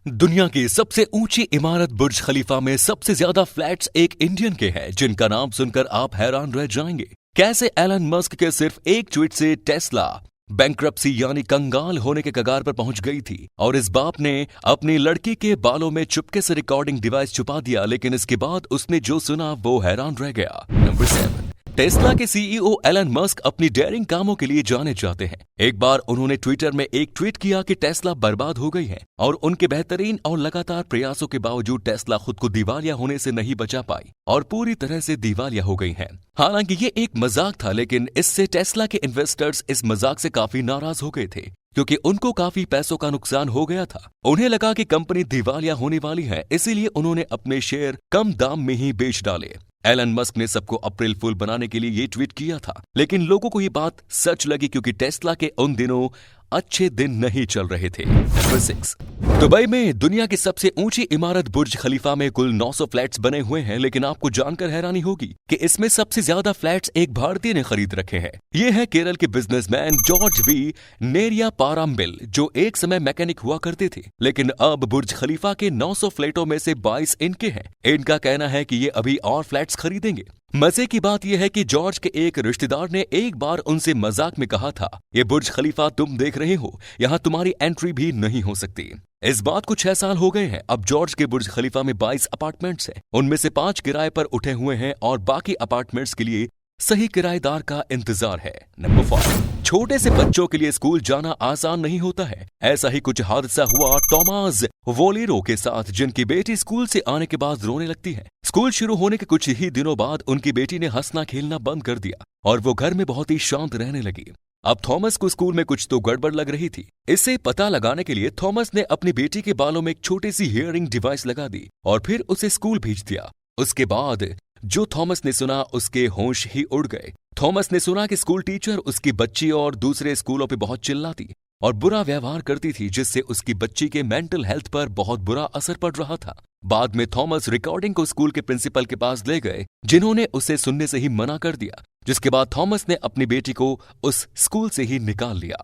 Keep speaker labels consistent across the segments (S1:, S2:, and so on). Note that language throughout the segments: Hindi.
S1: दुनिया की सबसे ऊंची इमारत बुर्ज खलीफा में सबसे ज्यादा फ्लैट्स एक इंडियन के हैं, जिनका नाम सुनकर आप हैरान रह जाएंगे। कैसे एलन मस्क के सिर्फ एक ट्वीट से टेस्ला बैंक्रप्सी यानी कंगाल होने के कगार पर पहुंच गई थी और इस बाप ने अपनी लड़की के बालों में चुपके से रिकॉर्डिंग डिवाइस छुपा दिया, लेकिन इसके बाद उसने जो सुना वो हैरान रह गया। नंबर 7, टेस्ला के सीईओ एलन मस्क अपनी डेयरिंग कामों के लिए जाने जाते हैं। एक बार उन्होंने ट्विटर में एक ट्वीट किया कि टेस्ला बर्बाद हो गई है और उनके बेहतरीन और लगातार प्रयासों के बावजूद टेस्ला खुद को दिवालिया होने से नहीं बचा पाई और पूरी तरह से दिवालिया हो गई है। हालांकि ये एक मजाक था, लेकिन इससे टेस्ला के इन्वेस्टर्स इस मजाक से काफी नाराज हो गए थे क्योंकि उनको काफी पैसों का नुकसान हो गया था। उन्हें लगा कि कंपनी दिवालिया होने वाली है, इसीलिए उन्होंने अपने शेयर कम दाम में ही बेच डाले। एलन मस्क ने सबको अप्रैल फूल बनाने के लिए ये ट्वीट किया था, लेकिन लोगों को ये बात सच लगी क्योंकि टेस्ला के उन दिनों अच्छे दिन नहीं चल रहे थे। नंबर 6, दुबई में दुनिया की सबसे ऊंची इमारत बुर्ज खलीफा में कुल 900 फ्लैट्स बने हुए हैं, लेकिन आपको जानकर हैरानी होगी कि इसमें सबसे ज्यादा फ्लैट्स एक भारतीय ने खरीद रखे हैं। ये है केरल के बिजनेसमैन जॉर्ज वी नेरियापाराम्बिल, जो एक समय मैकेनिक हुआ करते थे, लेकिन अब बुर्ज खलीफा के 900 फ्लैटों में से 22 इनके हैं। इनका कहना है कि ये अभी और फ्लैट्स खरीदेंगे। मजे की बात यह है कि जॉर्ज के एक रिश्तेदार ने एक बार उनसे मजाक में कहा था, ये बुर्ज खलीफा तुम देख रहे हो, यहाँ तुम्हारी एंट्री भी नहीं हो सकती। इस बात को 6 साल हो गए हैं। अब जॉर्ज के बुर्ज खलीफा में 22 अपार्टमेंट्स हैं, उनमें से 5 किराए पर उठे हुए हैं और बाकी अपार्टमेंट्स के लिए सही किराएदार का इंतजार है। नंबर 5, छोटे से बच्चों के लिए स्कूल जाना आसान नहीं होता है। ऐसा ही कुछ हादसा हुआ टॉमास वोलेरो के साथ, जिनकी बेटी स्कूल से आने के बाद रोने लगती है। स्कूल शुरू होने के कुछ ही दिनों बाद उनकी बेटी ने हंसना खेलना बंद कर दिया और वो घर में बहुत ही शांत रहने लगी। अब थॉमस को स्कूल में कुछ तो गड़बड़ लग रही थी। इससे पता लगाने के लिए थॉमस ने अपनी बेटी के बालों में एक छोटी सी हियरिंग डिवाइस लगा दी और फिर उसे स्कूल भेज दिया। उसके बाद जो थॉमस ने सुना उसके होश ही उड़ गए। थॉमस ने सुना कि स्कूल टीचर उसकी बच्ची और दूसरे स्कूलों पे बहुत चिल्लाती और बुरा व्यवहार करती थी, जिससे उसकी बच्ची के मेंटल हेल्थ पर बहुत बुरा असर पड़ रहा था। बाद में थॉमस रिकॉर्डिंग को स्कूल के प्रिंसिपल के पास ले गए, जिन्होंने उसे सुनने से ही मना कर दिया, जिसके बाद थॉमस ने अपनी बेटी को उस स्कूल से ही निकाल लिया।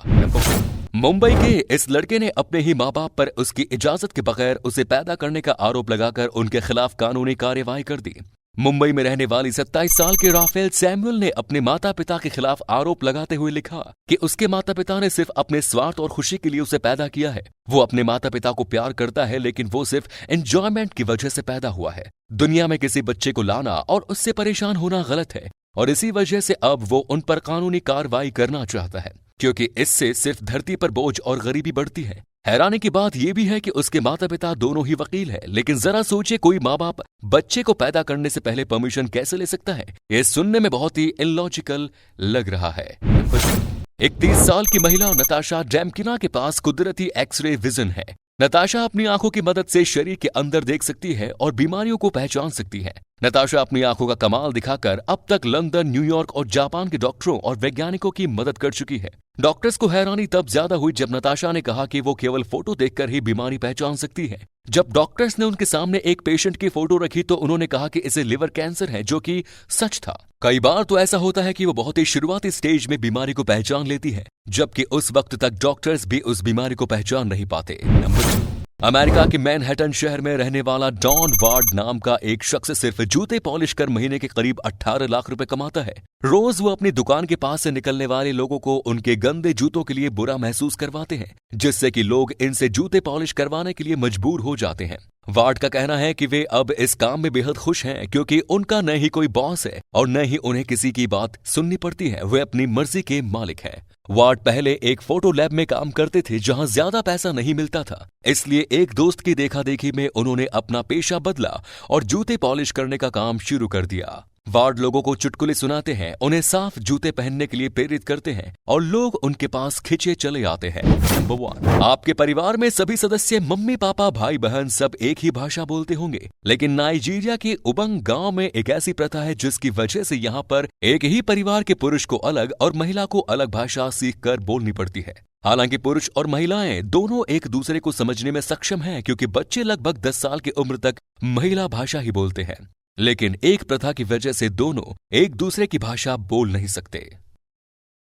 S1: मुंबई के इस लड़के ने अपने ही माँ बाप पर उसकी इजाजत के बगैर उसे पैदा करने का आरोप लगाकर उनके खिलाफ कानूनी कार्रवाई कर दी। मुंबई में रहने वाली 27 साल के राफेल सैमुअल ने अपने माता पिता के खिलाफ आरोप लगाते हुए लिखा कि उसके माता पिता ने सिर्फ अपने स्वार्थ और खुशी के लिए उसे पैदा किया है। वो अपने माता पिता को प्यार करता है, लेकिन वो सिर्फ एंजॉयमेंट की वजह से पैदा हुआ है। दुनिया में किसी बच्चे को लाना और उससे परेशान होना गलत है और इसी वजह से अब वो उन पर कानूनी कार्रवाई करना चाहता है, क्योंकि इससे सिर्फ धरती पर बोझ और गरीबी बढ़ती है। हैरानी की बात यह भी है कि उसके माता पिता दोनों ही वकील हैं, लेकिन जरा सोचिए, कोई माँ बाप बच्चे को पैदा करने से पहले परमिशन कैसे ले सकता है? ये सुनने में बहुत ही इलॉजिकल लग रहा है। एक 30 साल की महिला नताशा डेमकिना के पास कुदरती एक्सरे विजन है। नताशा अपनी आंखों की मदद से शरीर के अंदर देख सकती है और बीमारियों को पहचान सकती है। नताशा अपनी आंखों का कमाल दिखाकर अब तक लंदन, न्यूयॉर्क और जापान के डॉक्टरों और वैज्ञानिकों की मदद कर चुकी है। डॉक्टर्स को हैरानी तब ज्यादा हुई जब नताशा ने कहा कि वो केवल फोटो देखकर ही बीमारी पहचान सकती है। जब डॉक्टर्स ने उनके सामने एक पेशेंट की फोटो रखी तो उन्होंने कहा कि इसे लिवर कैंसर है, जो कि सच था। कई बार तो ऐसा होता है कि वो बहुत ही शुरुआती स्टेज में बीमारी को पहचान लेती है, जबकि उस वक्त तक डॉक्टर्स भी उस बीमारी को पहचान नहीं पाते। नंबर 2, अमेरिका के मैनहट्टन शहर में रहने वाला डॉन वार्ड नाम का एक शख्स सिर्फ जूते पॉलिश कर महीने के करीब 18 लाख रुपए कमाता है। रोज वो अपनी दुकान के पास से निकलने वाले लोगों को उनके गंदे जूतों के लिए बुरा महसूस करवाते हैं, जिससे कि लोग इनसे जूते पॉलिश करवाने के लिए मजबूर हो जाते हैं। वार्ड का कहना है कि वे अब इस काम में बेहद खुश हैं, क्योंकि उनका न ही कोई बॉस है और न ही उन्हें किसी की बात सुननी पड़ती है। वे अपनी मर्जी के मालिक हैं। वार्ड पहले एक फोटो लैब में काम करते थे, जहां ज्यादा पैसा नहीं मिलता था, इसलिए एक दोस्त की देखा देखी में उन्होंने अपना पेशा बदला और जूते पॉलिश करने का काम शुरू कर दिया। वार्ड लोगों को चुटकुले सुनाते हैं, उन्हें साफ जूते पहनने के लिए प्रेरित करते हैं और लोग उनके पास खिंचे चले आते हैं। नंबर 1, आपके परिवार में सभी सदस्य, मम्मी पापा भाई बहन सब एक ही भाषा बोलते होंगे, लेकिन नाइजीरिया के उबंग गांव में एक ऐसी प्रथा है जिसकी वजह से यहाँ पर एक ही परिवार के पुरुष को अलग और महिला को अलग भाषा सीखकर बोलनी पड़ती है। हालांकि पुरुष और महिलाएं दोनों एक दूसरे को समझने में सक्षम हैं, क्योंकि बच्चे लगभग 10 साल की उम्र तक महिला भाषा ही बोलते हैं, लेकिन एक प्रथा की वजह से दोनों एक दूसरे की भाषा बोल नहीं सकते।